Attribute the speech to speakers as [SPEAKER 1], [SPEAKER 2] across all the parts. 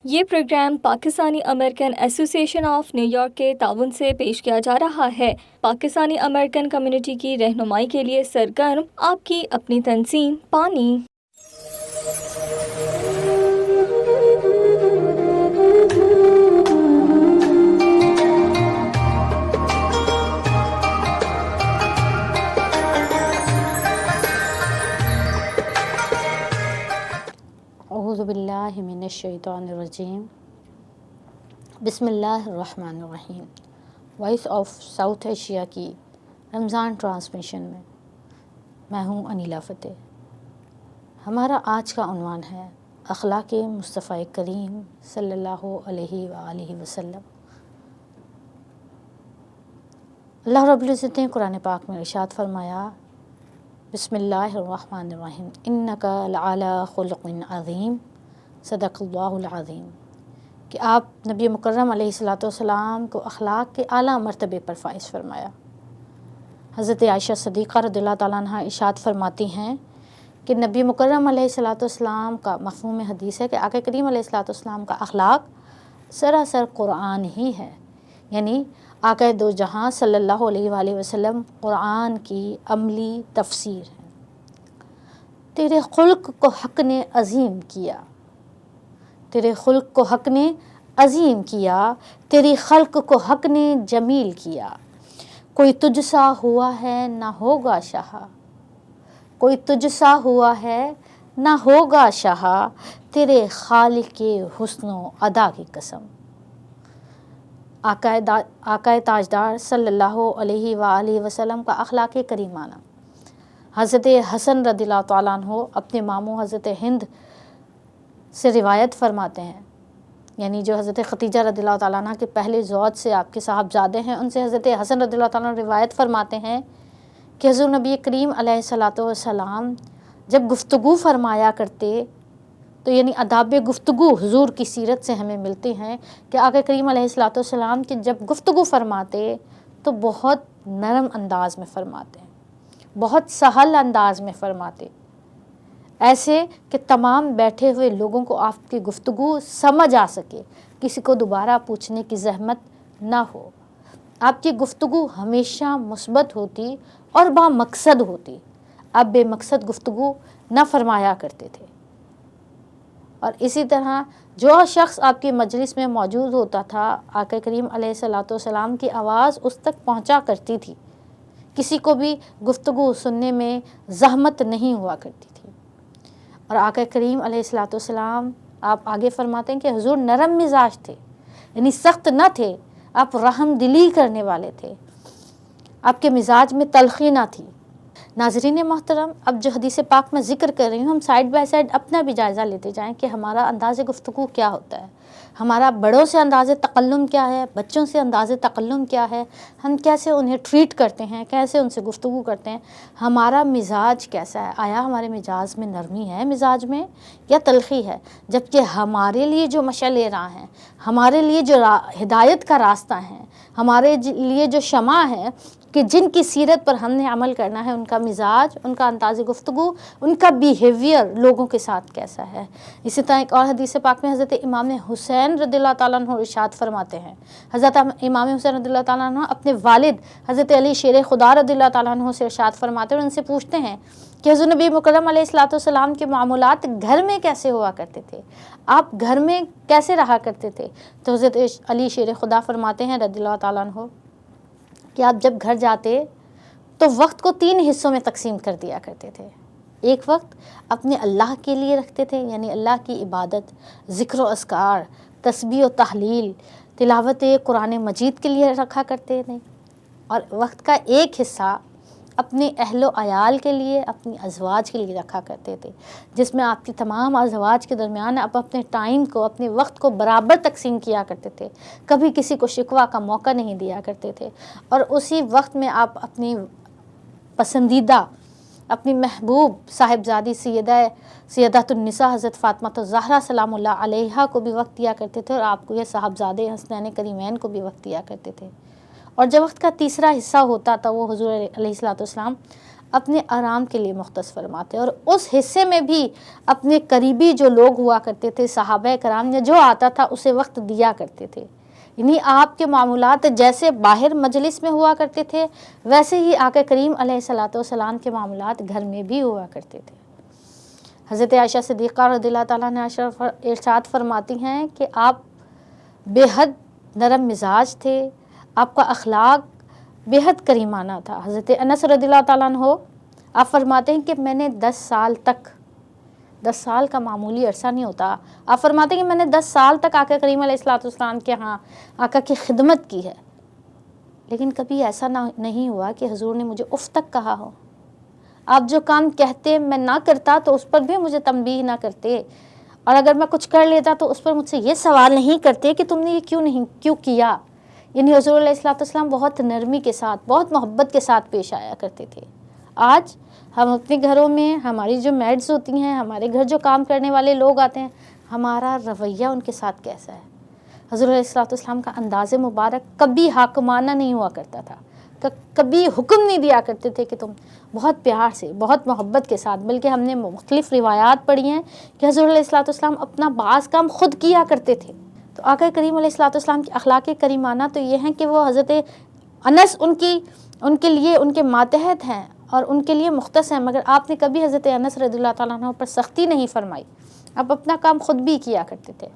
[SPEAKER 1] یہ programme Pakistani American ایسوسی ایشن آف نیو یارک کے تعاون سے پیش کیا جا رہا ہے۔ پاکستانی امریکن کمیونٹی کی رہنمائی کے لیے سرگرم آپ کی اپنی تنظیم پانی۔
[SPEAKER 2] اعوذ باللہ من الشیطان الرجیم، بسم اللہ الرحمن الرحیم۔ وائس آف ساؤتھ ایشیا کی رمضان ٹرانسمیشن میں ہوں انیلا فتح۔ ہمارا آج کا عنوان ہے اخلاق مصطفیٰ کریم صلی اللہ علیہ وآلہ وسلم۔ اللہ رب العزت نے قرآن پاک میں ارشاد فرمایا، بسم اللہ الرحمن الرحیم، انک لعلی خلق عظیم، صدق اللہ العظیم، کہ آپ نبی مکرم علیہ الصلاۃ والسلام کو اخلاق کے اعلیٰ مرتبے پر فائز فرمایا۔ حضرت عائشہ صدیقہ رضی اللہ تعالیٰ عنہ ارشاد فرماتی ہیں کہ نبی مکرم علیہ الصلاۃ والسلام کا مفہوم حدیث ہے کہ آقا کریم علیہ الصلاۃ والسلام کا اخلاق سراسر قرآن ہی ہے، یعنی آقا دو جہاں صلی اللہ علیہ وآلہ وسلم قرآن کی عملی تفسیر ہے۔ تیرے خلق کو حق نے عظیم کیا، تیرے خلق کو حق نے عظیم کیا، تیری خلق کو حق نے جمیل کیا، کوئی تجھ سا ہوا ہے نہ ہوگا شاہ، کوئی تجھ سا ہوا ہے نہ ہوگا شاہ، تیرے خالق کے حسن و ادا کی قسم۔ آقا تاجدار صلی اللہ علیہ وآلہ وسلم کا اخلاق کریمانہ۔ حضرت حسن رضی اللہ تعالیٰ عنہ اپنے ماموں حضرت ہند سے روایت فرماتے ہیں، یعنی جو حضرت ختیجہ رضی اللہ تعالیٰ عنہ کے پہلے زوج سے آپ کے صاحبزادے ہیں، ان سے حضرت حسن رضی اللہ تعالیٰ عنہ روایت فرماتے ہیں کہ حضور نبی کریم علیہ الصلاۃ والسلام جب گفتگو فرمایا کرتے تو یعنی آداب گفتگو حضور کی سیرت سے ہمیں ملتے ہیں کہ آقا کریم علیہ الصلاۃ والسلام کہ جب گفتگو فرماتے تو بہت نرم انداز میں فرماتے ہیں، بہت سہل انداز میں فرماتے، ایسے کہ تمام بیٹھے ہوئے لوگوں کو آپ کی گفتگو سمجھ آ سکے، کسی کو دوبارہ پوچھنے کی زحمت نہ ہو۔ آپ کی گفتگو ہمیشہ مثبت ہوتی اور با مقصد ہوتی، آپ بے مقصد گفتگو نہ فرمایا کرتے تھے۔ اور اسی طرح جو شخص آپ کی مجلس میں موجود ہوتا تھا، آقا کریم علیہ الصلاۃ والسلام کی آواز اس تک پہنچا کرتی تھی، کسی کو بھی گفتگو سننے میں زحمت نہیں ہوا کرتی تھی۔ اور آقا کریم علیہ الصلاۃ والسلام آپ آگے فرماتے ہیں کہ حضور نرم مزاج تھے، یعنی سخت نہ تھے، آپ رحم دلی کرنے والے تھے، آپ کے مزاج میں تلخی نہ تھی۔ ناظرین محترم، اب جو حدیث پاک میں ذکر کر رہی ہوں، ہم سائڈ بائی سائڈ اپنا بھی جائزہ لیتے جائیں کہ ہمارا انداز گفتگو کیا ہوتا ہے، ہمارا بڑوں سے انداز تکلم کیا ہے، بچوں سے انداز تکلم کیا ہے، ہم کیسے انہیں ٹریٹ کرتے ہیں، کیسے ان سے گفتگو کرتے ہیں، ہمارا مزاج کیسا ہے، آیا ہمارے مزاج میں نرمی ہے مزاج میں یا تلخی ہے؟ جبکہ ہمارے لیے جو مشعل راہ ہیں، ہمارے لیے جو ہدایت کا راستہ ہے، ہمارے لیے جو شمع ہے کہ جن کی سیرت پر ہم نے عمل کرنا ہے، ان کا مزاج، ان کا انداز گفتگو، ان کا بیہیویئر لوگوں کے ساتھ کیسا ہے۔ اسی طرح ایک اور حدیث پاک میں حضرت امام حسین رضی اللہ تعالیٰ عنہ ارشاد فرماتے ہیں، حضرت امام حسین رضی اللہ تعالیٰ عنہ اپنے والد حضرت علی شیر خدا رضی اللہ تعالیٰ عنہ سے ارشاد فرماتے ہیں اور ان سے پوچھتے ہیں کہ حضور نبی مکرم علیہ الصلاۃ والسلام کے معاملات گھر میں کیسے ہوا کرتے تھے، آپ گھر میں کیسے رہا کرتے تھے؟ تو حضرت علی شیر خدا فرماتے ہیں رضی اللہ تعالیٰ عنہ کہ آپ جب گھر جاتے تو وقت کو 3 حصوں میں تقسیم کر دیا کرتے تھے۔ ایک وقت اپنے اللہ کے لیے رکھتے تھے، یعنی اللہ کی عبادت، ذکر و اذکار، تسبیح و تحلیل، تلاوت قرآن مجید کے لیے رکھا کرتے تھے، اور وقت کا ایک حصہ اپنے اہل و عیال کے لیے، اپنی ازواج کے لیے رکھا کرتے تھے، جس میں آپ کی تمام ازواج کے درمیان آپ اپنے ٹائم کو، اپنے وقت کو برابر تقسیم کیا کرتے تھے، کبھی کسی کو شکوہ کا موقع نہیں دیا کرتے تھے، اور اسی وقت میں آپ اپنی پسندیدہ، اپنی محبوب صاحبزادی سیدۃ النساء حضرت فاطمہ الزہرا سلام اللہ علیہا کو بھی وقت دیا کرتے تھے، اور آپ کو یہ صاحبزادے حسنین کریمین کو بھی وقت دیا کرتے تھے۔ اور جب وقت کا تیسرا حصہ ہوتا تھا وہ حضور علیہ الصلوۃ والسلام اپنے آرام کے لیے مختص فرماتے، اور اس حصے میں بھی اپنے قریبی جو لوگ ہوا کرتے تھے، صحابہ کرام، یا جو آتا تھا اسے وقت دیا کرتے تھے۔ یعنی آپ کے معمولات جیسے باہر مجلس میں ہوا کرتے تھے، ویسے ہی آقا کریم علیہ الصلوۃ والسلام کے معمولات گھر میں بھی ہوا کرتے تھے۔ حضرت عائشہ صدیقہ رضی اللہ تعالیٰ عنہا ارشاد فرماتی ہیں کہ آپ بے حد نرم مزاج تھے، آپ کا اخلاق بے حد کریمانہ تھا۔ حضرت انس رضی اللہ تعالیٰ عنہ آپ فرماتے ہیں کہ میں نے 10 سال تک، 10 سال کا معمولی عرصہ نہیں ہوتا، آپ فرماتے ہیں کہ میں نے 10 سال تک آقا کریم علیہ الصلوۃ والسلام کے ہاں آقا کی خدمت کی ہے، لیکن کبھی ایسا نہیں ہوا کہ حضور نے مجھے اف تک کہا ہو۔ آپ جو کام کہتے میں نہ کرتا تو اس پر بھی مجھے تنبیہ نہ کرتے، اور اگر میں کچھ کر لیتا تو اس پر مجھ سے یہ سوال نہیں کرتے کہ تم نے یہ کیوں کیا۔ یعنی حضور علیہ الصلوۃ والسلام بہت نرمی کے ساتھ، بہت محبت کے ساتھ پیش آیا کرتے تھے۔ آج ہم اپنے گھروں میں، ہماری جو میڈز ہوتی ہیں، ہمارے گھر جو کام کرنے والے لوگ آتے ہیں، ہمارا رویہ ان کے ساتھ کیسا ہے؟ حضور علیہ الصلوۃ والسلام کا انداز مبارک کبھی حاکمانہ نہیں ہوا کرتا تھا، کبھی حکم نہیں دیا کرتے تھے کہ تم، بہت پیار سے، بہت محبت کے ساتھ، بلکہ ہم نے مختلف روایات پڑھی ہیں کہ حضور علیہ الصلوۃ والسلام اپنا بعض کام خود کیا کرتے تھے۔ تو آقا کریم علیہ الصلوۃ والسلام کی اخلاق کریمانہ تو یہ ہیں کہ وہ حضرت انس ان کے لیے، ان کے ماتحت ہیں اور ان کے لیے مختص ہیں، مگر آپ نے کبھی حضرت انس رضی اللہ تعالیٰ عنہ پر سختی نہیں فرمائی، آپ اپنا کام خود بھی کیا کرتے تھے۔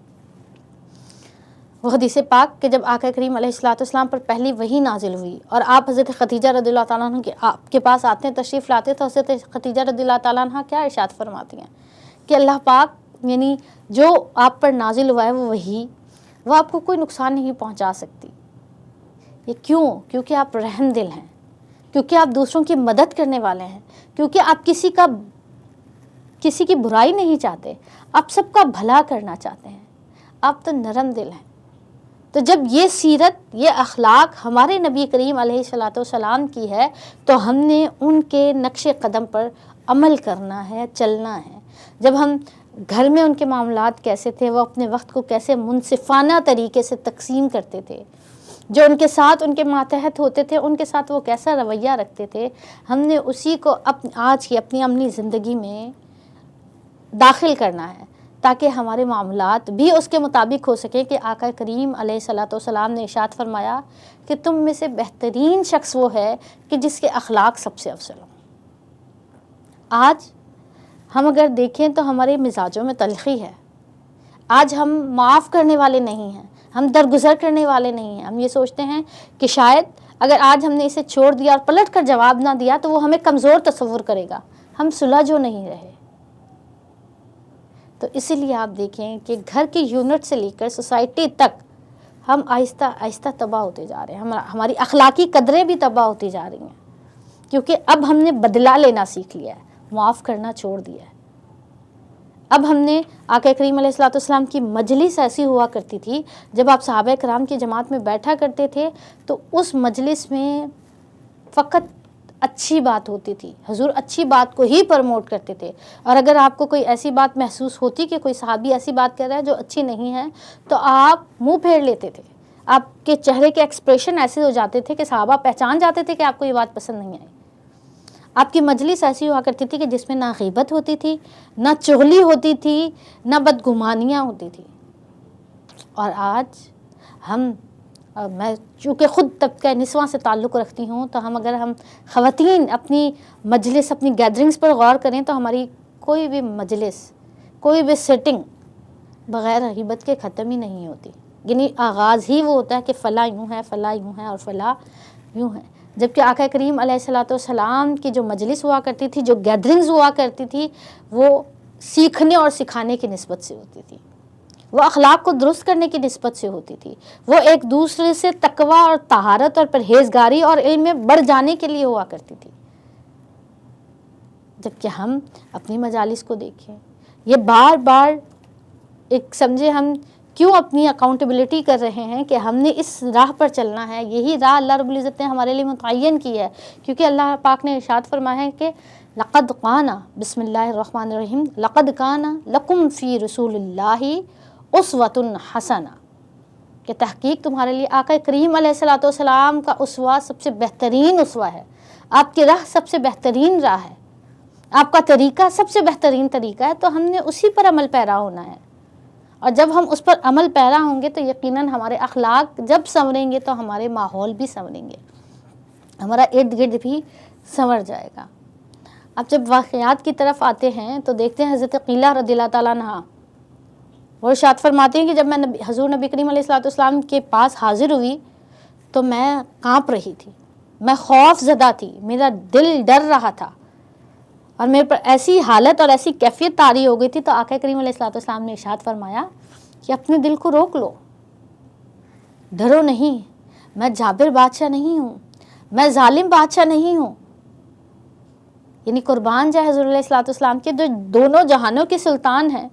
[SPEAKER 2] وہ حدیث پاک کہ جب آقا کریم علیہ الصلوۃ والسلام پر پہلی وحی نازل ہوئی اور آپ حضرت خدیجہ رضی اللہ تعالیٰ عنہ آپ کے پاس آتے ہیں، تشریف لاتے، تو حضرت خدیجہ رضی اللہ تعالیٰ عنہ کیا ارشاد فرماتی ہیں کہ اللہ پاک یعنی جو آپ پر نازل ہوا ہے وہ وحی، وہ آپ کو کوئی نقصان نہیں پہنچا سکتی۔ یہ کیوں؟ کیونکہ آپ رحم دل ہیں، کیونکہ آپ دوسروں کی مدد کرنے والے ہیں، کیونکہ آپ کسی کی برائی نہیں چاہتے، آپ سب کا بھلا کرنا چاہتے ہیں، آپ تو نرم دل ہیں۔ تو جب یہ سیرت، یہ اخلاق ہمارے نبی کریم علیہ الصلوۃ والسلام کی ہے تو ہم نے ان کے نقش قدم پر عمل کرنا ہے، چلنا ہے۔ جب ہم گھر میں ان کے معاملات کیسے تھے، وہ اپنے وقت کو کیسے منصفانہ طریقے سے تقسیم کرتے تھے، جو ان کے ساتھ، ان کے ماتحت ہوتے تھے، ان کے ساتھ وہ کیسا رویہ رکھتے تھے، ہم نے اسی کو آج کی اپنی عملی زندگی میں داخل کرنا ہے، تاکہ ہمارے معاملات بھی اس کے مطابق ہو سکیں کہ آقا کریم علیہ الصلوۃ والسلام نے ارشاد فرمایا کہ تم میں سے بہترین شخص وہ ہے کہ جس کے اخلاق سب سے افضل ہوں۔ آج ہم اگر دیکھیں تو ہمارے مزاجوں میں تلخی ہے، آج ہم معاف کرنے والے نہیں ہیں، ہم درگزر کرنے والے نہیں ہیں۔ ہم یہ سوچتے ہیں کہ شاید اگر آج ہم نے اسے چھوڑ دیا اور پلٹ کر جواب نہ دیا تو وہ ہمیں کمزور تصور کرے گا، ہم سلجھو نہیں رہے۔ تو اسی لیے آپ دیکھیں کہ گھر کی یونٹ سے لے کر سوسائٹی تک ہم آہستہ آہستہ تباہ ہوتے جا رہے ہیں، ہماری اخلاقی قدریں بھی تباہ ہوتی جا رہی ہیں، کیونکہ اب ہم نے بدلہ لینا سیکھ لیا ہے، معاف کرنا چھوڑ دیا ہے۔ اب ہم نے آقا کریم علیہ الصلوۃ والسلام کی مجلس ایسی ہوا کرتی تھی، جب آپ صحابہ کرام کی جماعت میں بیٹھا کرتے تھے تو اس مجلس میں فقط اچھی بات ہوتی تھی، حضور اچھی بات کو ہی پروموٹ کرتے تھے، اور اگر آپ کو کوئی ایسی بات محسوس ہوتی کہ کوئی صحابی ایسی بات کر رہا ہے جو اچھی نہیں ہے تو آپ منہ پھیر لیتے تھے، آپ کے چہرے کے ایکسپریشن ایسے ہو جاتے تھے کہ صحابہ پہچان جاتے تھے کہ آپ کو یہ بات پسند نہیں آئی۔ آپ کی مجلس ایسی ہوا کرتی تھی کہ جس میں نہ غیبت ہوتی تھی، نہ چغلی ہوتی تھی، نہ بدگمانیاں ہوتی تھی۔ اور آج میں چونکہ خود طبقہ نسواں سے تعلق رکھتی ہوں تو ہم خواتین اپنی مجلس، اپنی گیدرنگز پر غور کریں تو ہماری کوئی بھی مجلس، کوئی بھی سیٹنگ بغیر غیبت کے ختم ہی نہیں ہوتی۔ یعنی آغاز ہی وہ ہوتا ہے کہ فلاں یوں ہے، فلاں یوں ہے اور فلاں یوں ہے، جبکہ آقا کریم علیہ الصلوۃ والسلام کی جو مجلس ہوا کرتی تھی، جو گیدرنگز ہوا کرتی تھی، وہ سیکھنے اور سکھانے کی نسبت سے ہوتی تھی، وہ اخلاق کو درست کرنے کی نسبت سے ہوتی تھی، وہ ایک دوسرے سے تقوی اور طہارت اور پرہیزگاری اور علم میں بڑھ جانے کے لیے ہوا کرتی تھی۔ جبکہ ہم اپنی مجالس کو دیکھیں، یہ بار بار ایک سمجھے ہم کیوں اپنی اکاؤنٹیبلٹی کر رہے ہیں کہ ہم نے اس راہ پر چلنا ہے، یہی راہ اللہ رب العزت نے ہمارے لیے متعین کی ہے، کیونکہ اللہ پاک نے ارشاد فرمایا ہے کہ لقد کان، بسم اللہ الرحمن الرحیم، لقد کان لکم فی رسول اللہ اسوۃ حسنہ، کہ تحقیق تمہارے لیے آقا کریم علیہ الصلوۃ والسلام کا اسوہ سب سے بہترین اسوہ ہے۔ آپ کی راہ سب سے بہترین راہ ہے، آپ کا طریقہ سب سے بہترین طریقہ ہے، تو ہم نے اسی پر عمل پیرا ہونا ہے۔ اور جب ہم اس پر عمل پیرا ہوں گے تو یقیناً ہمارے اخلاق جب سنوریں گے تو ہمارے ماحول بھی سنوریں گے، ہمارا ارد گرد بھی سنور جائے گا۔ اب جب واقعات کی طرف آتے ہیں تو دیکھتے ہیں حضرت قیلہ رضی اللہ تعالیٰ عنہ، وہ ارشاد فرماتے ہیں کہ جب میں حضور نبی کریم علیہ الصلوۃ والسلام کے پاس حاضر ہوئی تو میں کانپ رہی تھی، میں خوف زدہ تھی، میرا دل ڈر رہا تھا، اور میرے پر ایسی حالت اور ایسی کیفیت طاری ہو گئی تھی۔ تو آقا کریم علیہ الصلوۃ والسلام نے ارشاد فرمایا کہ اپنے دل کو روک لو، ڈرو نہیں، میں جابر بادشاہ نہیں ہوں، میں ظالم بادشاہ نہیں ہوں۔ یعنی قربان جائے حضور علیہ الصلوۃ والسلام کے جو دونوں جہانوں کے سلطان ہیں،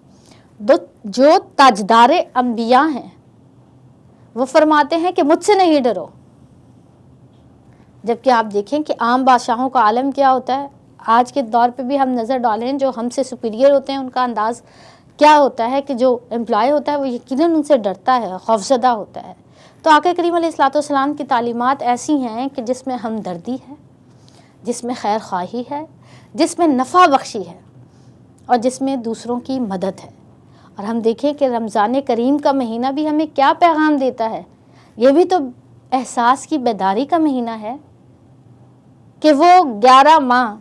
[SPEAKER 2] جو تاجدار انبیاء ہیں، وہ فرماتے ہیں کہ مجھ سے نہیں ڈرو۔ جبکہ آپ دیکھیں کہ عام بادشاہوں کا عالم کیا ہوتا ہے، آج کے دور پہ بھی ہم نظر ڈالیں، جو ہم سے سپیریئر ہوتے ہیں ان کا انداز کیا ہوتا ہے کہ جو امپلائی ہوتا ہے وہ یقیناً ان سے ڈرتا ہے، خوفزدہ ہوتا ہے۔ تو آقا کریم علیہ الصلوۃ والسلام کی تعلیمات ایسی ہیں کہ جس میں ہمدردی ہے، جس میں خیر خواہی ہے، جس میں نفع بخشی ہے، اور جس میں دوسروں کی مدد ہے۔ اور ہم دیکھیں کہ رمضان کریم کا مہینہ بھی ہمیں کیا پیغام دیتا ہے، یہ بھی تو احساس کی بیداری کا مہینہ ہے کہ وہ 11 ماہ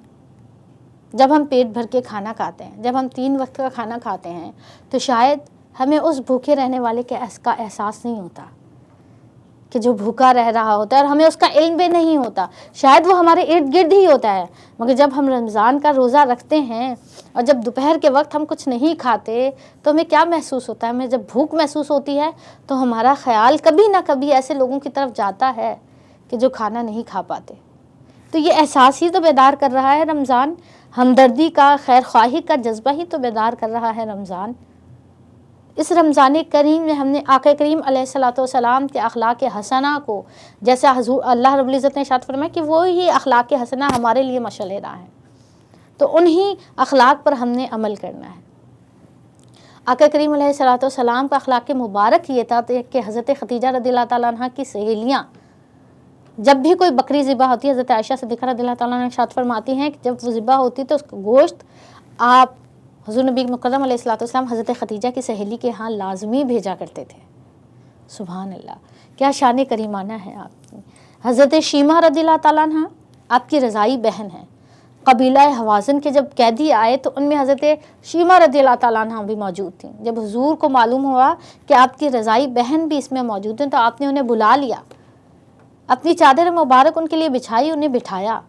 [SPEAKER 2] جب ہم پیٹ بھر کے کھانا کھاتے ہیں، جب ہم 3 وقت کا کھانا کھاتے ہیں، تو شاید ہمیں اس بھوکے رہنے والے کا احساس نہیں ہوتا کہ جو بھوکا رہ رہا ہوتا ہے، اور ہمیں اس کا علم بھی نہیں ہوتا، شاید وہ ہمارے ارد گرد ہی ہوتا ہے۔ مگر جب ہم رمضان کا روزہ رکھتے ہیں اور جب دوپہر کے وقت ہم کچھ نہیں کھاتے تو ہمیں کیا محسوس ہوتا ہے؟ ہمیں جب بھوک محسوس ہوتی ہے تو ہمارا خیال کبھی نہ کبھی ایسے لوگوں کی طرف جاتا ہے کہ جو کھانا نہیں کھا پاتے۔ تو یہ احساس ہی تو بیدار کر رہا ہے رمضان، ہمدردی کا، خیر خواہی کا جذبہ ہی تو بیدار کر رہا ہے رمضان۔ اس رمضان کریم میں ہم نے آقا کریم علیہ الصلوۃ والسلام کے اخلاق حسنہ کو، جیسا حضور اللہ رب العزت نے ارشاد فرمایا کہ وہی اخلاق حسنہ ہمارے لیے مشعل راہ ہے، تو انہی اخلاق پر ہم نے عمل کرنا ہے۔ آقا کریم علیہ الصلوۃ والسلام کا اخلاق مبارک یہ تھا کہ حضرت خدیجہ رضی اللہ تعالیٰ عنہ کی سہیلیاں جب بھی کوئی بکری ذبح ہوتی ہے، حضرت عائشہ صدیقہ رضی اللہ تعالیٰ عنہ ارشاد فرماتی ہیں کہ جب وہ ذبح ہوتی تو اس کا گوشت آپ حضور نبی مکرم علیہ الصلوۃ والسلام حضرت خدیجہ کی سہیلی کے ہاں لازمی بھیجا کرتے تھے۔ سبحان اللہ، کیا شان کریمانہ ہے آپ کی۔ حضرت شیمہ رضی اللہ تعالیٰ عنہ آپ کی رضائی بہن ہیں، قبیلہ حوازن کے جب قیدی آئے تو ان میں حضرت شیمہ رضی اللہ تعالیٰ عنہ بھی موجود تھیں۔ جب حضور کو معلوم ہوا کہ آپ کی رضائی بہن بھی اس میں موجود ہیں تو آپ نے انہیں بلا لیا، اپنی چادر مبارک ان کے لیے بچھائی، انہیں بٹھایا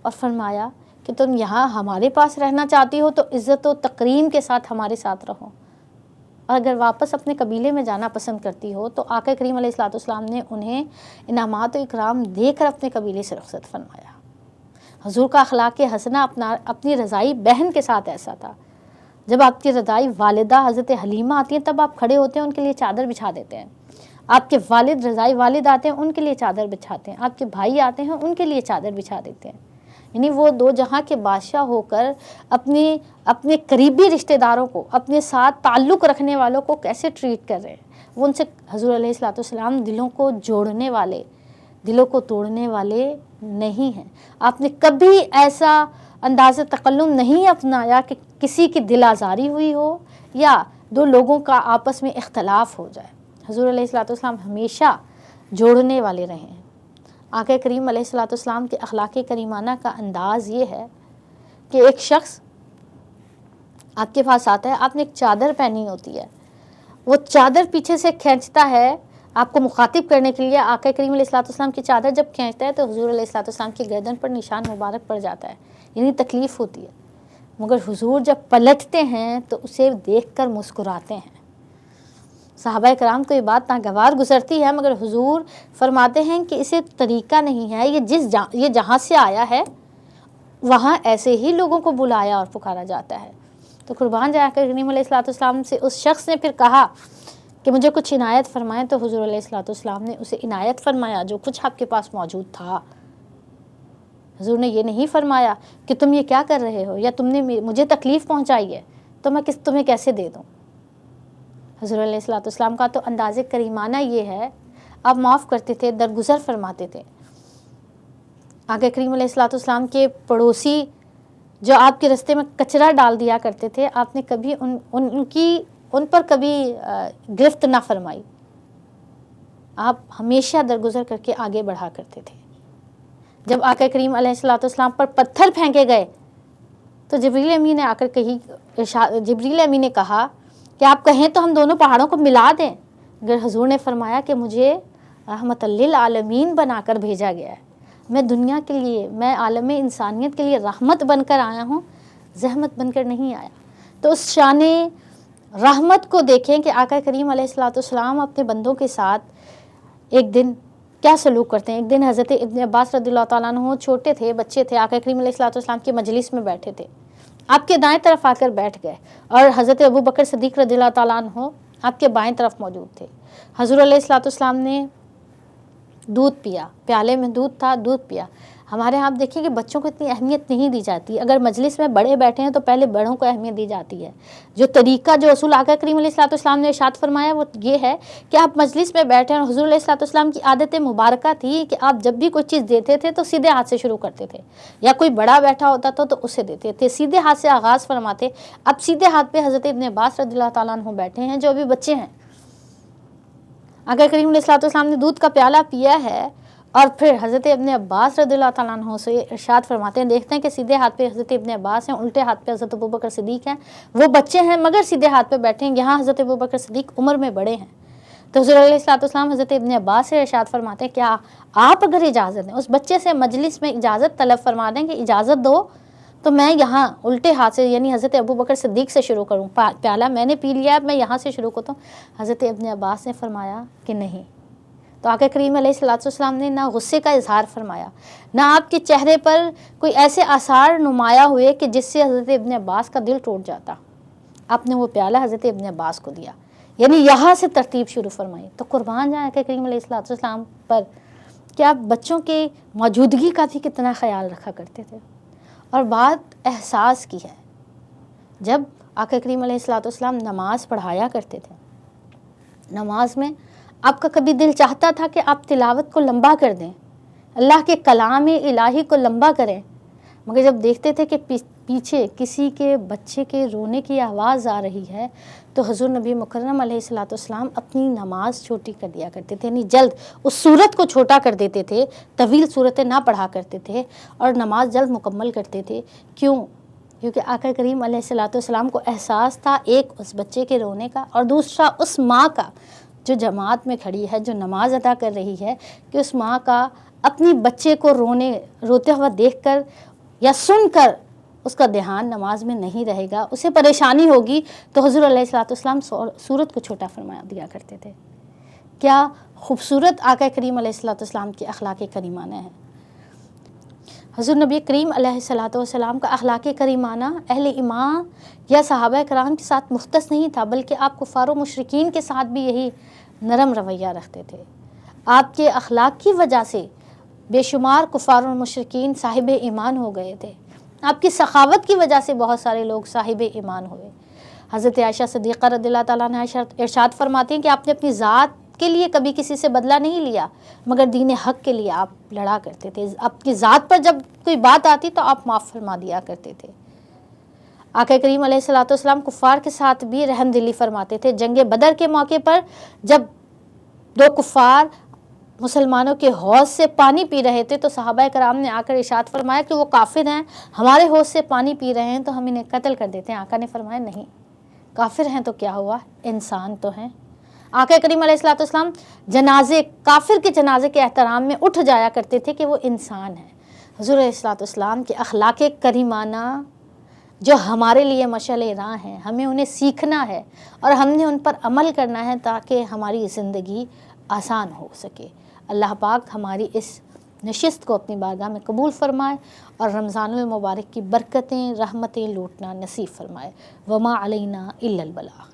[SPEAKER 2] اور فرمایا کہ تم یہاں ہمارے پاس رہنا چاہتی ہو تو عزت و تکریم کے ساتھ ہمارے ساتھ رہو، اور اگر واپس اپنے قبیلے میں جانا پسند کرتی ہو تو آقا کریم علیہ الصلوۃ والسلام نے انہیں انعامات و اکرام دے کر اپنے قبیلے سے رخصت فرمایا۔ حضور کا اخلاق حسنہ اپنی رضائی بہن کے ساتھ ایسا تھا، جب آپ کی رضائی والدہ حضرت حلیمہ آتی ہیں تب آپ کھڑے ہوتے ہیں، ان کے لیے چادر بچھا دیتے ہیں۔ آپ کے والد رضائی والد آتے ہیں، ان کے لیے چادر بچھاتے ہیں۔ آپ کے بھائی آتے ہیں، ان کے لیے چادر بچھا دیتے ہیں۔ یعنی وہ دو جہاں کے بادشاہ ہو کر اپنے قریبی رشتہ داروں کو، اپنے ساتھ تعلق رکھنے والوں کو کیسے ٹریٹ کر رہے ہیں۔ وہ ان سے حضور علیہ الصلوۃ والسلام دلوں کو جوڑنے والے، دلوں کو توڑنے والے نہیں ہیں۔ آپ نے کبھی ایسا انداز تکلم نہیں اپنایا کہ کسی کی دل آزاری ہوئی ہو یا دو لوگوں کا آپس میں اختلاف ہو جائے۔ حضور علیہ الصلوۃ والسلام ہمیشہ جوڑنے والے رہے ہیں۔ آقا کریم علیہ الصلوۃ والسلام کے اخلاق کریمانہ کا انداز یہ ہے کہ ایک شخص آپ کے پاس آتا ہے، آپ نے ایک چادر پہنی ہوتی ہے، وہ چادر پیچھے سے کھینچتا ہے آپ کو مخاطب کرنے کے لیے۔ آقا کریم علیہ الصلوۃ والسلام کی چادر جب کھینچتا ہے تو حضور علیہ الصلوۃ والسلام کی گردن پر نشان مبارک پڑ جاتا ہے، یعنی تکلیف ہوتی ہے۔ مگر حضور جب پلٹتے ہیں تو اسے دیکھ کر مسکراتے ہیں۔ صحابہ کرام کو یہ بات ناگوار گزرتی ہے، مگر حضور فرماتے ہیں کہ اسے طریقہ نہیں ہے، یہ جہاں سے آیا ہے وہاں ایسے ہی لوگوں کو بلایا اور پکارا جاتا ہے۔ تو قربان جائے آقا کریم علیہ الصلوۃ والسلام سے اس شخص نے پھر کہا کہ مجھے کچھ عنایت فرمائیں، تو حضور علیہ الصلوۃ والسلام نے اسے عنایت فرمایا جو کچھ آپ کے پاس موجود تھا۔ حضور نے یہ نہیں فرمایا کہ تم یہ کیا کر رہے ہو، یا تم نے مجھے تکلیف پہنچائی ہے تو میں تمہیں کیسے دے دوں۔ حضور علیہ الصلوۃ والسلام کا تو انداز کریمانہ یہ ہے، آپ معاف کرتے تھے، درگزر فرماتے تھے۔ آقا کریم علیہ الصلوۃ والسلام کے پڑوسی جو آپ کے راستے میں کچرا ڈال دیا کرتے تھے، آپ نے کبھی ان پر کبھی گرفت نہ فرمائی، آپ ہمیشہ درگزر کر کے آگے بڑھا کرتے تھے۔ جب آقا کریم علیہ الصلوۃ والسلام پر پتھر پھینکے گئے تو جبریل امین نے آ کر جبریل امین نے کہا کہ آپ کہیں تو ہم دونوں پہاڑوں کو ملا دیں، مگر حضور نے فرمایا کہ مجھے رحمت للعالمین بنا کر بھیجا گیا ہے، میں دنیا کے لیے، میں عالم انسانیت کے لیے رحمت بن کر آیا ہوں، زحمت بن کر نہیں آیا۔ تو اس شان رحمت کو دیکھیں کہ آقا کریم علیہ الصلوۃ والسلام اپنے بندوں کے ساتھ ایک دن کیا سلوک کرتے ہیں۔ ایک دن حضرت ابن عباس رضی اللہ تعالیٰ عنہ چھوٹے تھے، بچے تھے، آقا کریم علیہ الصلوۃ والسلام کی مجلس میں بیٹھے تھے، آپ کے دائیں طرف آ کر بیٹھ گئے، اور حضرت ابو بکر صدیق رضی اللہ تعالیٰ عنہ آپ کے بائیں طرف موجود تھے۔ حضور علیہ الصلوۃ والسلام نے دودھ پیا، پیالے میں دودھ تھا، دودھ پیا۔ ہمارے ہاں آپ دیکھیں کہ بچوں کو اتنی اہمیت نہیں دی جاتی، اگر مجلس میں بڑے بیٹھے ہیں تو پہلے بڑوں کو اہمیت دی جاتی ہے۔ جو طریقہ، جو اصول آقا کریم علیہ الصلوۃ والسلام نے ارشاد فرمایا وہ یہ ہے کہ آپ مجلس میں بیٹھے ہیں، اور حضور علیہ الصلوۃ والسلام کی عادت مبارکہ تھی کہ آپ جب بھی کوئی چیز دیتے تھے تو سیدھے ہاتھ سے شروع کرتے تھے، یا کوئی بڑا بیٹھا ہوتا تھا تو اسے دیتے تھے، سیدھے ہاتھ سے آغاز فرماتے۔ اب سیدھے ہاتھ پہ حضرت ابن عباس رضی اللہ تعالیٰ عنہ بیٹھے ہیں جو ابھی بچے ہیں۔ آقا کریم علیہ الصلوۃ والسلام نے دودھ کا پیالہ پیا ہے، اور پھر حضرت ابن عباس رضی اللہ تعالیٰ عنہ سے ارشاد فرماتے ہیں، دیکھتے ہیں کہ سیدھے ہاتھ پہ حضرت ابن عباس ہیں، الٹے ہاتھ پہ حضرت ابوبکر صدیق ہیں، وہ بچے ہیں مگر سیدھے ہاتھ پہ بیٹھے ہیں، یہاں حضرت ابوبکر صدیق عمر میں بڑے ہیں۔ تو حضور علیہ الصلوۃ والسلام حضرت ابن عباس سے ارشاد فرماتے ہیں، کیا آپ اگر اجازت دیں، اس بچے سے مجلس میں اجازت طلب فرما دیں کہ اجازت دو تو میں یہاں الٹے ہاتھ سے، یعنی حضرت ابوبکر صدیق سے شروع کروں، پیالہ میں نے پی لیا ہے، میں یہاں سے شروع کرتا ہوں۔ حضرت ابن عباس نے فرمایا کہ نہیں۔ تو آقا کریم علیہ الصلوۃ والسلام نے نہ غصے کا اظہار فرمایا، نہ آپ کے چہرے پر کوئی ایسے آثار نمایاں ہوئے کہ جس سے حضرت ابن عباس کا دل ٹوٹ جاتا۔ آپ نے وہ پیالہ حضرت ابن عباس کو دیا، یعنی یہاں سے ترتیب شروع فرمائی۔ تو قربان جائیں آقا کریم علیہ الصلوۃ والسلام پر کہ آپ بچوں کے موجودگی کا بھی کتنا خیال رکھا کرتے تھے۔ اور بات احساس کی ہے، جب آقا کریم علیہ الصلوۃ والسلام نماز پڑھایا کرتے تھے، نماز میں آپ کا کبھی دل چاہتا تھا کہ آپ تلاوت کو لمبا کر دیں، اللہ کے کلام الہی کو لمبا کریں، مگر جب دیکھتے تھے کہ پیچھے کسی کے بچے کے رونے کی آواز آ رہی ہے تو حضور نبی مکرم علیہ الصلوۃ والسلام اپنی نماز چھوٹی کر دیا کرتے تھے، یعنی جلد اس صورت کو چھوٹا کر دیتے تھے، طویل صورتیں نہ پڑھا کرتے تھے، اور نماز جلد مکمل کرتے تھے۔ کیوں؟ کیونکہ آقا کریم علیہ الصلوۃ والسلام کو احساس تھا، ایک اس بچے کے رونے کا، اور دوسرا اس ماں کا جو جماعت میں کھڑی ہے، جو نماز ادا کر رہی ہے، کہ اس ماں کا اپنی بچے کو روتے ہوا دیکھ کر یا سن کر اس کا دھیان نماز میں نہیں رہے گا، اسے پریشانی ہوگی، تو حضور علیہ الصلوۃ والسلام صورت کو چھوٹا فرما دیا کرتے تھے۔ کیا خوبصورت آقا کریم علیہ الصلوۃ والسلام کی اخلاق کریمانہ ہے۔ حضور نبی کریم علیہ الصلوۃ والسلام کا اخلاق کریمانہ اہل ایمان یا صحابہ کرام کے ساتھ مختص نہیں تھا، بلکہ آپ کفار و مشرکین کے ساتھ بھی یہی نرم رویہ رکھتے تھے۔ آپ کے اخلاق کی وجہ سے بے شمار کفار و مشرکین صاحب ایمان ہو گئے تھے، آپ کی سخاوت کی وجہ سے بہت سارے لوگ صاحب ایمان ہوئے۔ حضرت عائشہ صدیقہ رضی اللہ تعالیٰ عنہا ارشاد فرماتی ہیں کہ آپ نے اپنی ذات کے لیے کبھی کسی سے بدلہ نہیں لیا، مگر دین حق کے لیے آپ لڑا کرتے تھے، اپنی ذات پر جب کوئی بات آتی تو آپ معاف فرما دیا کرتے تھے۔ آقا کریم علیہ الصلوۃ والسلام کفار کے ساتھ بھی رحم دلی فرماتے تھے۔ جنگ بدر کے موقع پر جب دو کفار مسلمانوں کے حوض سے پانی پی رہے تھے تو صحابہ کرام نے آ کر ارشاد فرمایا کہ وہ کافر ہیں، ہمارے حوض سے پانی پی رہے ہیں تو ہم انہیں قتل کر دیتے ہیں۔ آقا نے فرمایا نہیں، کافر ہیں تو کیا ہوا، انسان تو ہیں۔ آقا کریم علیہ الصلوۃ والسلام کافر کے جنازے کے احترام میں اٹھ جایا کرتے تھے کہ وہ انسان ہے۔ حضور علیہ الصلوۃ والسلام کے اخلاق کریمانہ جو ہمارے لیے مشعل راہ ہیں، ہمیں انہیں سیکھنا ہے اور ہم نے ان پر عمل کرنا ہے تاکہ ہماری زندگی آسان ہو سکے۔ اللہ پاک ہماری اس نشست کو اپنی بارگاہ میں قبول فرمائے اور رمضان المبارک کی برکتیں، رحمتیں لوٹنا نصیب فرمائے۔ وما علینا الا البلاغ۔